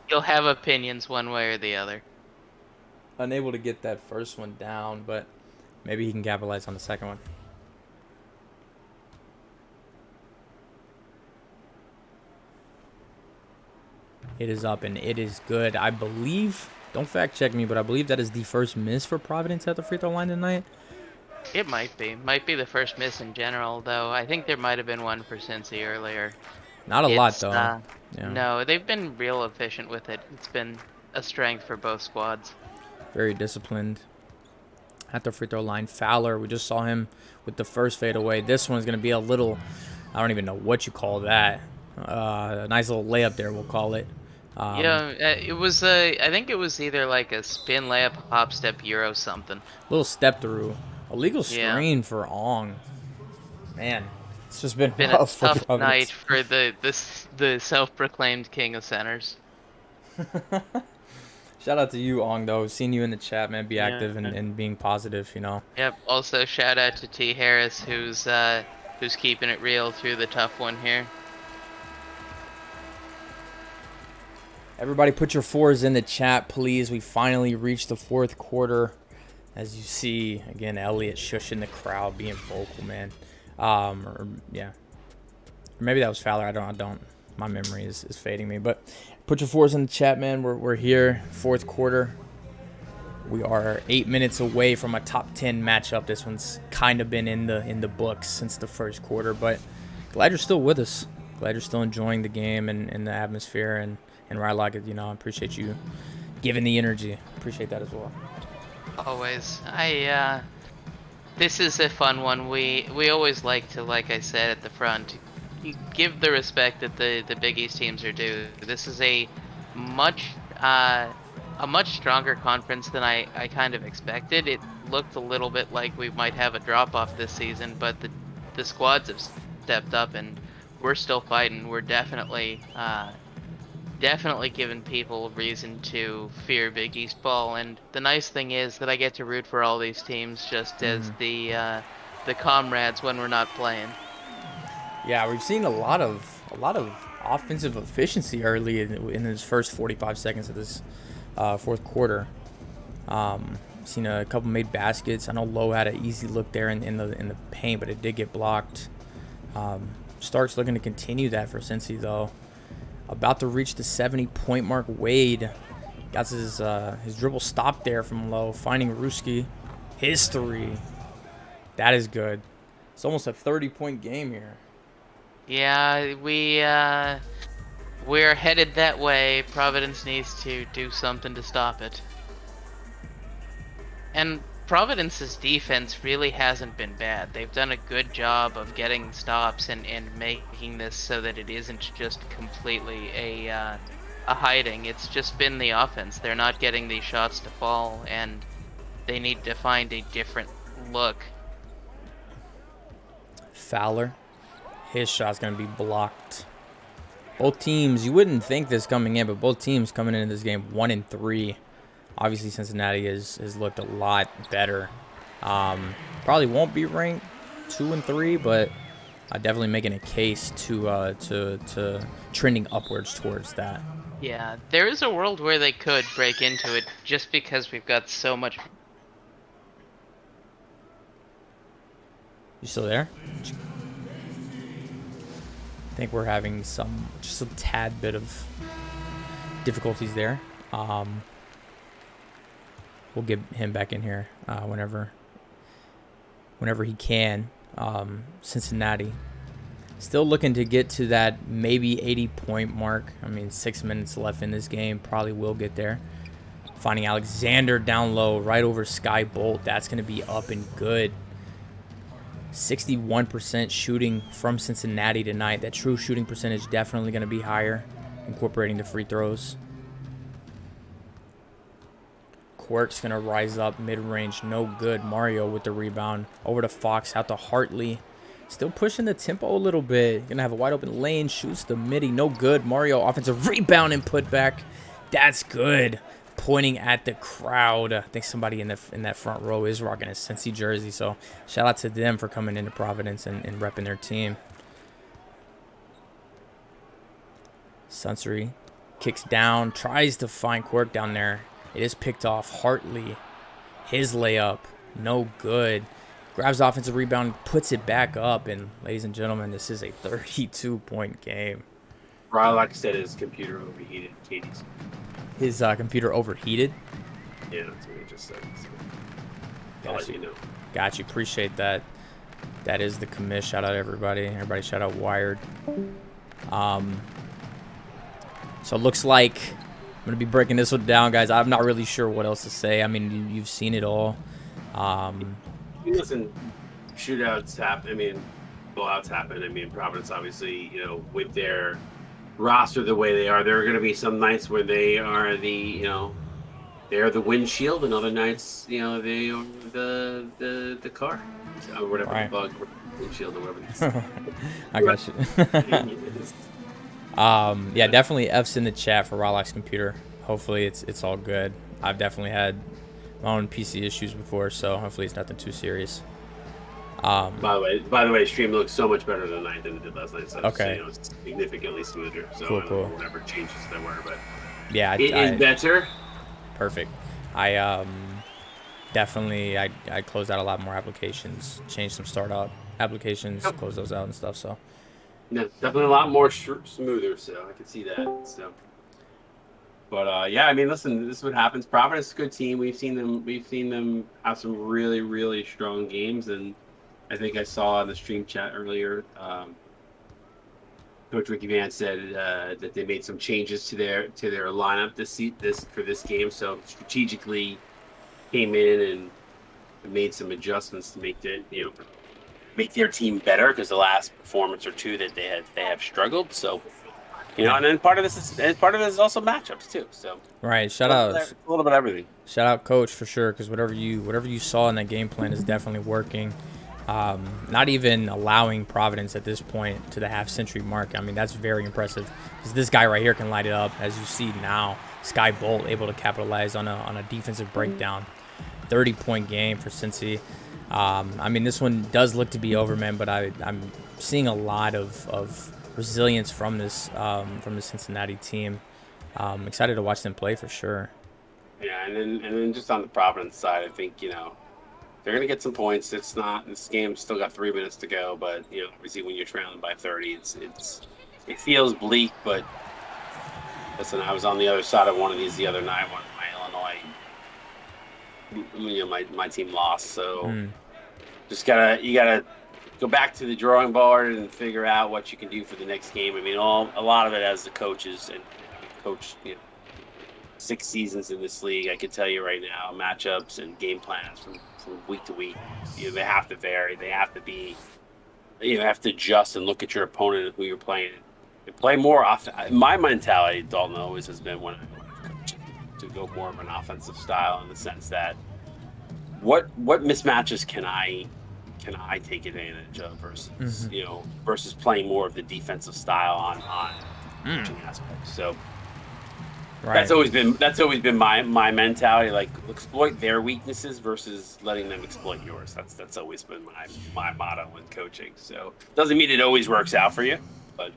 You'll have opinions one way or the other. Unable to get that first one down, but maybe he can capitalize on the second one. It is up and it is good. I believe, don't fact check me, but I believe that is the first miss for Providence at the free throw line tonight. It might be the first miss in general, though. I think there might have been one for Cincy earlier. Not a lot, though. Yeah. No, they've been real efficient with it. It's been a strength for both squads. Very disciplined. At the free throw line, Fowler, we just saw him with the first fadeaway. This one's going to be a little, I don't even know what you call that. A nice little layup there, we'll call it. It was, I think it was either like a spin layup, hop step, Euro something. Little step through. A legal screen for Ong. Man, it's just been a rough tough for night for the self-proclaimed king of centers. Shout out to you, Ong, though. Seeing you in the chat, man. Be active and being positive, you know. Yep. Also, shout out to T. Harris, who's keeping it real through the tough one here. Everybody put your fours in the chat, please. We finally reached the fourth quarter. As you see, again, Elliott shushing the crowd, being vocal, man. Or maybe that was Fowler. I don't. My memory is fading me. But put your fours in the chat, man. We're here, fourth quarter. We are 8 minutes away from a top 10 matchup. This one's kind of been in the books since the first quarter. But glad you're still with us. Glad you're still enjoying the game and the atmosphere and where I like it. You know, I appreciate you giving the energy. Appreciate that as well. Always. This is a fun one. We always like to, like I said at the front, give the respect that the Big East teams are due. This is a much stronger conference than I kind of expected. It looked a little bit like we might have a drop off this season, but the squads have stepped up and we're still fighting. We're definitely giving people reason to fear Big East ball, and the nice thing is that I get to root for all these teams just as the comrades when we're not playing. Yeah, we've seen a lot of offensive efficiency early in this first 45 seconds of this fourth quarter. Seen a couple made baskets. I know Lowe had an easy look there in the paint, but it did get blocked. Stark's looking to continue that for Cincy though. About to reach the 70-point mark. Wade got his dribble stopped there from low, finding Ruski. History. That is good. It's almost a 30-point game here. Yeah, we're headed that way. Providence needs to do something to stop it. And Providence's defense really hasn't been bad. They've done a good job of getting stops and making this so that it isn't just completely a hiding. It's just been the offense. They're not getting these shots to fall, and they need to find a different look. Fowler. His shot's going to be blocked. Both teams, you wouldn't think this coming in, but both teams coming into this game 1-3. Obviously, Cincinnati has looked a lot better. Probably won't be ranked 2-3, but definitely making a case to trending upwards towards that. Yeah, there is a world where they could break into it just because we've got so much. You still there? I think we're having just a tad bit of difficulties there. We'll get him back in here whenever he can. Cincinnati still looking to get to that maybe 80-point mark. I mean, 6 minutes left in this game. Probably will get there. Finding Alexander down low right over Sky Bolt. That's going to be up and good. 61% shooting from Cincinnati tonight. That true shooting percentage definitely going to be higher, incorporating the free throws. Quirk's going to rise up mid-range. No good. Mario with the rebound. Over to Fox. Out to Hartley. Still pushing the tempo a little bit. Going to have a wide open lane. Shoots the midi. No good. Mario offensive rebound and put back. That's good. Pointing at the crowd. I think somebody in that front row is rocking a Cincy jersey. So shout out to them for coming into Providence and repping their team. Sunsery kicks down. Tries to find Quirk down there. It is picked off. Hartley. His layup. No good. Grabs offensive rebound. Puts it back up. And ladies and gentlemen, this is a 32-point game. Rylock said his computer overheated. Katie's. His computer overheated? Yeah, that's what he just said. So I'll let you know. Got you. Appreciate that. That is the commish. Shout out everybody. Everybody shout out Wired. So it looks like I'm going to be breaking this one down, guys. I'm not really sure what else to say. I mean, you've seen it all. Listen, shootouts happen. I mean, blowouts happen. I mean, Providence, obviously, with their roster the way they are, there are going to be some nights where they are they're the windshield, and other nights, they are the car or whatever, right. The bug, windshield or whatever it is. I got you. Yeah, definitely F's in the chat for Rawlock's computer. Hopefully it's all good. I've definitely had my own PC issues before, so hopefully it's nothing too serious. By the way, stream looks so much better tonight than it did last night. So okay, it's significantly smoother. So cool. Whatever changes there were, but yeah, it is better. Perfect. I definitely I closed out a lot more applications, changed some startup applications, closed those out and stuff. So yeah, definitely a lot more smoother. So I can see that. So. But yeah, I mean, listen, this is what happens. Providence is a good team. We've seen them have some really, really strong games, and I think I saw in the stream chat earlier, Coach Ricky Van said that they made some changes to their lineup for this game. So strategically came in and made some adjustments to make their team better, because the last performance or two that they have struggled. So. And then part of this is also matchups too. So right, shout out a little bit of everything. Shout out Coach for sure, because whatever you saw in that game plan is definitely working. Not even allowing Providence at this point to the half-century mark. I mean, that's very impressive, because this guy right here can light it up, as you see now. Sky Bolt able to capitalize on a defensive breakdown. 30-point game for Cincy. I mean, this one does look to be over, man, but I'm seeing a lot of resilience from the Cincinnati team. Excited to watch them play for sure. Yeah, and then just on the Providence side, I think they're gonna get some points. This game's still got 3 minutes to go, but obviously when you're trailing by 30, it feels bleak, but Listen, I was on the other side of one of these the other night when my Illinois, my team lost. So Mm, you gotta go back to the drawing board and figure out what you can do for the next game. I mean, a lot of it as the coaches and coach, 6 seasons in this league. I can tell you right now, matchups and game plans from week to week, they have to vary. They have to be, have to adjust and look at your opponent and who you're playing. And play more off. My mentality, Dalton, always has been when I've coached to go more of an offensive style in the sense that what mismatches can I take advantage of versus hmm versus playing more of the defensive style on mm, coaching aspects. So right. that's always been my mentality. Like exploit their weaknesses versus letting them exploit yours. That's always been my motto in coaching. So doesn't mean it always works out for you, but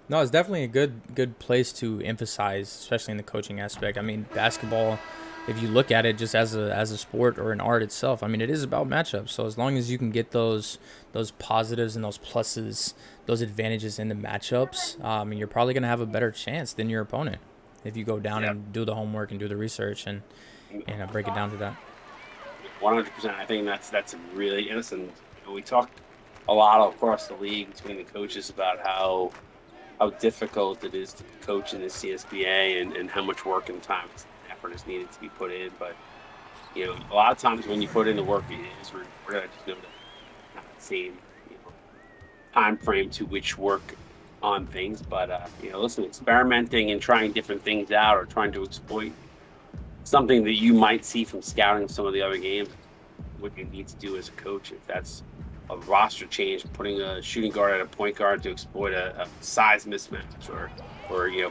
No, it's definitely a good place to emphasize, especially in the coaching aspect. I mean, basketball, if you look at it just as a sport or an art itself, I mean, it is about matchups. So as long as you can get those positives and those pluses, those advantages in the matchups, you're probably gonna have a better chance than your opponent if you go down yeah, and do the homework and do the research and break it down to that. 100%. I think that's really innocent. We talk a lot across the league between the coaches about how difficult it is to coach in the CSBA and how much work and time and effort is needed to be put in. But a lot of times when you put in the work, it is we're gonna just know that not the same time frame to which work on things. But listen, experimenting and trying different things out or trying to exploit something that you might see from scouting some of the other games, what you need to do as a coach. If that's a roster change, putting a shooting guard at a point guard to exploit a size mismatch, or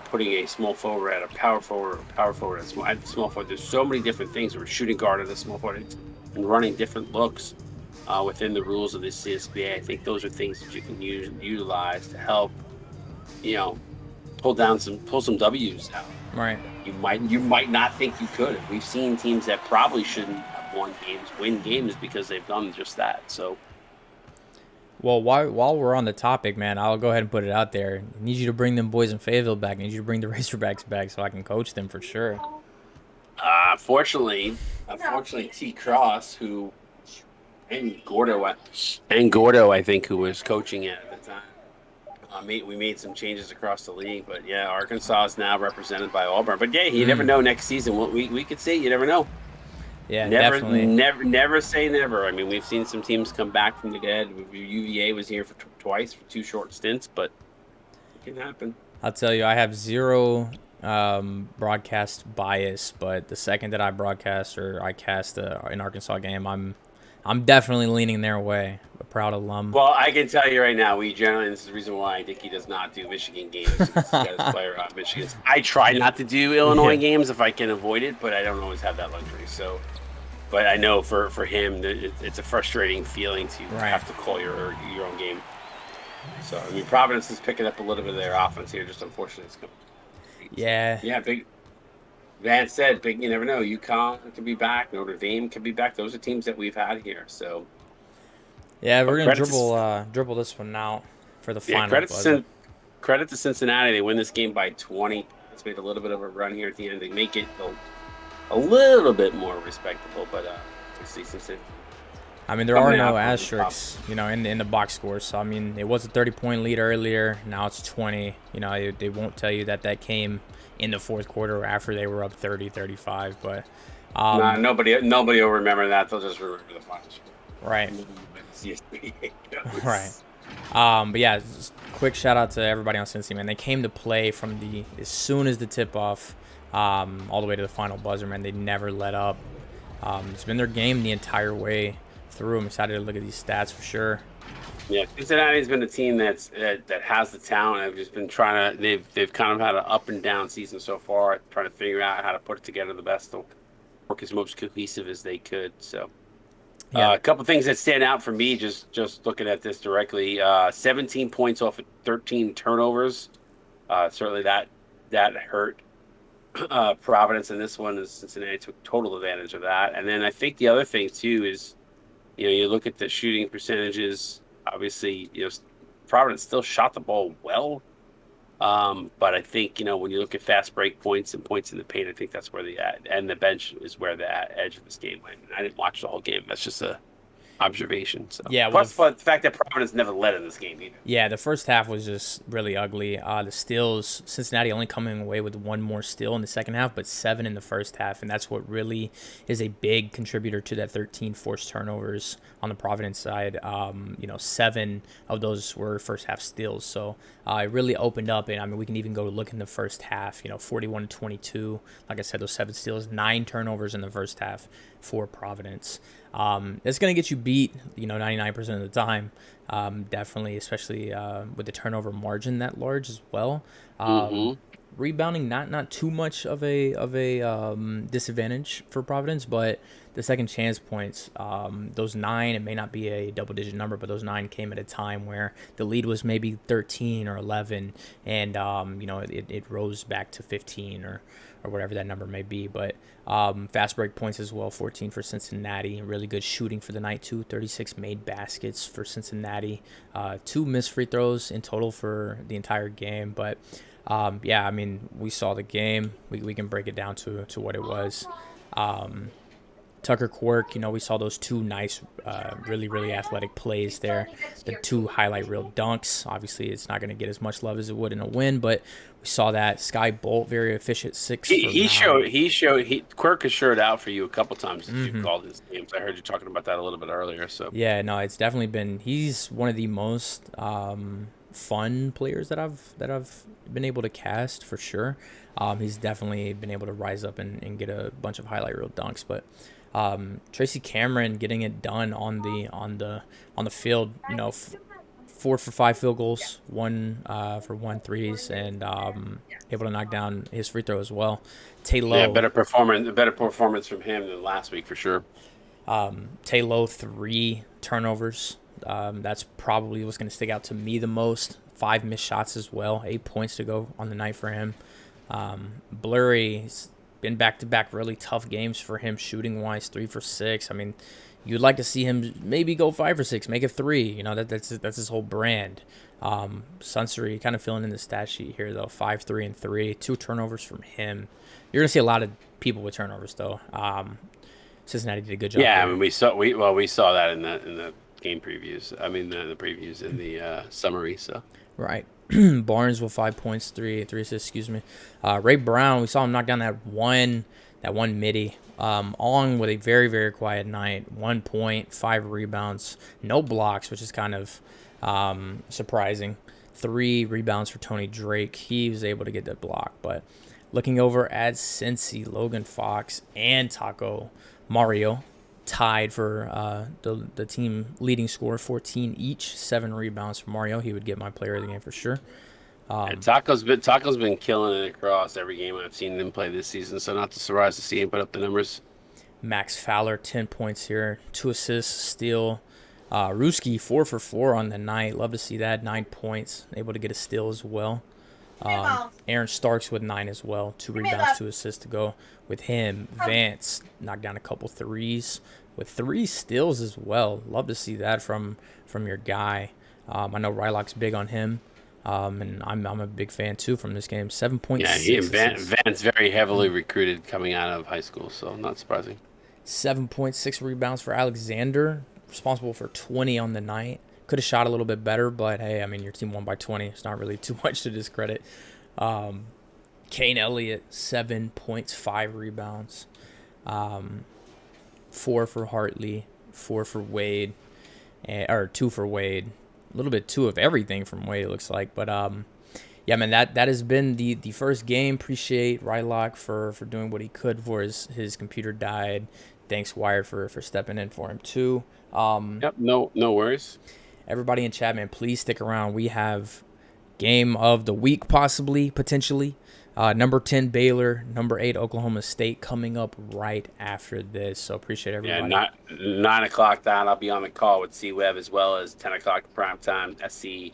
putting a small forward at a power forward, or power forward at small forward. There's so many different things. Or shooting guard at a small forward, and running different looks within the rules of the CSBA. I think those are things that you can utilize to help you know pull some W's out Right. that you might not think you could. We've seen teams that probably shouldn't have won games win games because they've done just that. So Well, while we're on the topic, man, I'll go ahead and put it out there. I need you to bring them boys in Fayetteville back. I need you to bring the Razorbacks back so I can coach them for sure. unfortunately, T Cross, who and Gordo, I think, who was coaching it at the time. We made some changes across the league, but yeah, Arkansas is now represented by Auburn. But yeah, you never Mm, know. Next season, what we could see, you never know. yeah, Never, definitely. never say never. I mean, we've seen some teams come back from the dead. UVA was here for twice for 2 short stints, but it can happen. I'll tell you, I have zero broadcast bias, but the second that I broadcast or I cast an Arkansas game, I'm definitely leaning their way. A proud alum. Well, I can tell you right now, we generally, this is the reason why I think he does not do Michigan games because he's got his player on Michigan. I try not to do Illinois Yeah. games if I can avoid it, but I don't always have that luxury. So, but I know for him, that it's a frustrating feeling to Right. have to call your own game. So, I mean, Providence is picking up a little bit of their offense here, just unfortunately. It's coming late. So, Yeah. yeah, big. Vance said, big. You never know. UConn could be back. Notre Dame could be back. Those are teams that we've had here. So, Yeah, we're but gonna credit to dribble this one out for the yeah, final buzzer. Credit to Cincinnati. They win this game by 20. It's made a little bit of a run here at the end. They make it a little bit more respectable, but let's see Cincinnati I mean, there are coming no out on top. asterisks, in the box score. So I mean, it was a 30-point lead earlier. Now it's 20. They won't tell you that came in the fourth quarter after they were up 30, 35. But Nah, um, nobody will remember that. They'll just remember the final score. right, And then when CSBA right. goes. But yeah, just quick shout out to everybody on Cincy, man. They came to play from as soon as the tip off, all the way to the final buzzer, man. They never let up. It's been their game the entire way through. I'm excited to look at these stats for sure. Yeah, Cincinnati's been a team that has the talent. I've just been trying to. They've kind of had an up and down season so far, trying to figure out how to put it together the best to work as most cohesive as they could. So, Yeah, a couple things that stand out for me, just looking at this directly. 17 points off of 13 turnovers. Certainly that hurt Providence, and this one is Cincinnati took total advantage of that. And then I think the other thing too is, you look at the shooting percentages. Obviously, Providence still shot the ball well. But I think, when you look at fast break points and points in the paint, I think that's where and the bench is where the edge of this game went. I didn't watch the whole game. That's just a observation. So Yeah, well, plus, the fact that Providence never led in this game either. yeah, the first half was just really ugly. The steals, Cincinnati only coming away with one more steal in the second half, but 7 in the first half, and that's what really is a big contributor to that 13 forced turnovers on the Providence side. 7 of those were first half steals, so it really opened up. And I mean, we can even go look in the first half. 41-22. Like I said, those 7 steals, 9 turnovers in the first half for Providence. It's going to get you beat, 99% of the time. Definitely, especially with the turnover margin that large as well. Mm-hmm. Rebounding, not too much of a disadvantage for Providence, but the second chance points, those 9, it may not be a double digit number, but those 9 came at a time where the lead was maybe 13 or 11, and it rose back to 15 or whatever that number may be. But fast break points as well, 14 for Cincinnati. Really good shooting for the night too. 36 made baskets for Cincinnati. 2 missed free throws in total for the entire game. But I mean, we saw the game. We can break it down to what it was. Tucker Quirk, we saw those 2 nice, really, really athletic plays there. The 2 highlight reel dunks. Obviously, it's not going to get as much love as it would in a win, but we saw that. Sky Bolt, very efficient, 6 for 9. Quirk has showed out for you a couple times since you've Mm-hmm. called his games. I heard you talking about that a little bit earlier. So Yeah, no, it's definitely been. He's one of the most fun players that I've been able to cast for sure. He's definitely been able to rise up and get a bunch of highlight reel dunks, but Tracy Cameron getting it done on the field. 4 for 5 field goals, 1 for 1 threes, and able to knock down his free throw as well. yeah, Taylor better performance from him than last week for sure. Taylor 3 turnovers. That's probably what's going to stick out to me the most. 5 missed shots as well. 8 points to go on the night for him. Blurry's been back-to-back really tough games for him shooting-wise. 3 for 6. I mean, you'd like to see him maybe go 5 for 6, make it 3. That's his whole brand. Sunsery kind of filling in the stat sheet here though. 5, 3, and 3. 2 turnovers from him. You're gonna see a lot of people with turnovers though. Cincinnati did a good job. Yeah, I There. mean we saw that in the game previews. I mean the previews in the summary. So Right. Barnes with 5 points, three assists. Excuse me. Ray Brown, we saw him knock down that one midi. On with a very very quiet night. 1 point, 5 rebounds, no blocks, which is kind of surprising. 3 rebounds for Tony Drake. He was able to get that block, but looking over at Cincy, Logan Fox and Taco Mario tied for the team leading score, 14 each, 7 rebounds for Mario. He would get my player of the game for sure. and Taco's been killing it across every game I've seen him play this season. So not surprised to see him put up the numbers. Max Fowler, 10 points here, 2 assists, steal. Ruski, 4 for 4 on the night. Love to see that. 9 points, able to get a steal as well. Aaron Starks with 9 as well. 2 rebounds, 2 assists to go with him. Vance knocked down a couple threes with 3 steals as well. Love to see that from your guy. I know Rylock's big on him, and I'm a big fan too from this game. 7.6 Yeah, assists. Van's very heavily recruited coming out of high school, so not surprising. 7.6 rebounds for Alexander, responsible for 20 on the night. Could have shot a little bit better, but hey, I mean, your team won by 20. It's not really too much to discredit. Kane Elliott, 7 points, 5 rebounds. 4 for Hartley, 4 for Wade, or 2 for Wade. A little bit 2 of everything from Wade, it looks like. But yeah, man, that has been the first game. Appreciate Rylock for doing what he could before his computer died. Thanks Wired for stepping in for him too. Yep, no worries. Everybody in chat, man, please stick around. We have game of the week, possibly, potentially. Number 10 Baylor, number 8 Oklahoma State coming up right after this. So appreciate Yeah, everybody. not 9 o'clock down. I'll be on the call with C-Web as well as 10 o'clock prime time SC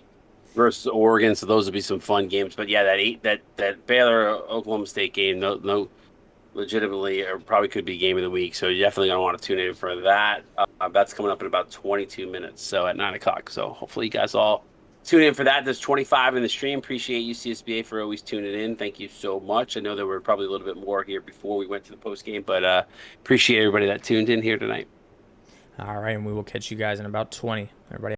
versus Oregon. So those will be some fun games. But yeah, that Baylor Oklahoma State game, no, legitimately or probably could be game of the week. So you're definitely gonna want to tune in for that. That's coming up in about 22 minutes. So at 9 o'clock. So hopefully you guys all tune in for that. There's 25 in the stream. Appreciate you, CSBA, for always tuning in. Thank you so much. I know there were probably a little bit more here before we went to the post game, but appreciate everybody that tuned in here tonight. All right, and we will catch you guys in about 20. Everybody.